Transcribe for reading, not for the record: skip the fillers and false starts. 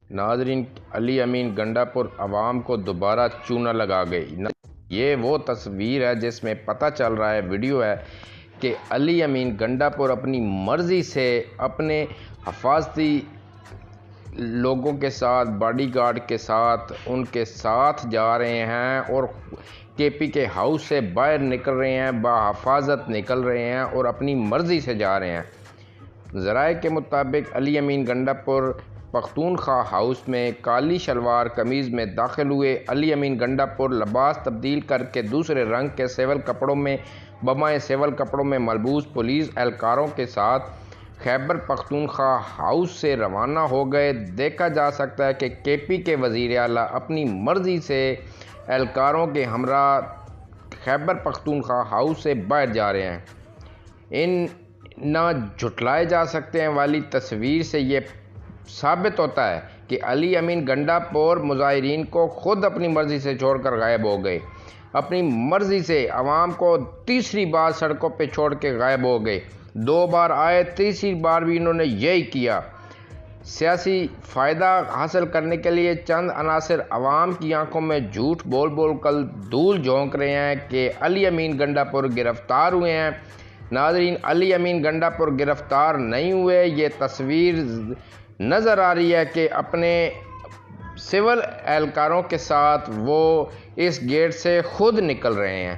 ناظرین، علی امین گنڈا پور عوام کو دوبارہ چونا لگا گئی۔ یہ وہ تصویر ہے جس میں پتہ چل رہا ہے، ویڈیو ہے کہ علی امین گنڈا پور اپنی مرضی سے اپنے حفاظتی لوگوں کے ساتھ، باڈی گارڈ کے ساتھ، ان کے ساتھ جا رہے ہیں اور کے پی کے ہاؤس سے باہر نکل رہے ہیں، بحفاظت نکل رہے ہیں اور اپنی مرضی سے جا رہے ہیں۔ ذرائع کے مطابق علی امین گنڈا پور پختونخوا ہاؤس میں کالی شلوار قمیض میں داخل ہوئے۔ علی امین گنڈا پور لباس تبدیل کر کے دوسرے رنگ کے سول کپڑوں میں بمائے سول کپڑوں میں ملبوس پولیس اہلکاروں کے ساتھ خیبر پختونخوا ہاؤس سے روانہ ہو گئے۔ دیکھا جا سکتا ہے کہ کے پی کے وزیر اعلیٰ اپنی مرضی سے اہلکاروں کے ہمراہ خیبر پختونخوا ہاؤس سے باہر جا رہے ہیں۔ ان نہ جھٹلائے جا سکتے ہیں والی تصویر سے یہ ثابت ہوتا ہے کہ علی امین گنڈا پور مظاہرین کو خود اپنی مرضی سے چھوڑ کر غائب ہو گئے، اپنی مرضی سے عوام کو تیسری بار سڑکوں پہ چھوڑ کے غائب ہو گئے۔ 2 بار آئے، تیسری بار بھی انہوں نے یہی کیا۔ سیاسی فائدہ حاصل کرنے کے لیے چند عناصر عوام کی آنکھوں میں جھوٹ بول بول کر دھول جھونک رہے ہیں کہ علی امین گنڈا پور گرفتار ہوئے ہیں۔ ناظرین، علی امین گنڈا پور گرفتار نہیں ہوئے۔ یہ تصویر نظر آ رہی ہے کہ اپنے سول اہلکاروں کے ساتھ وہ اس گیٹ سے خود نکل رہے ہیں۔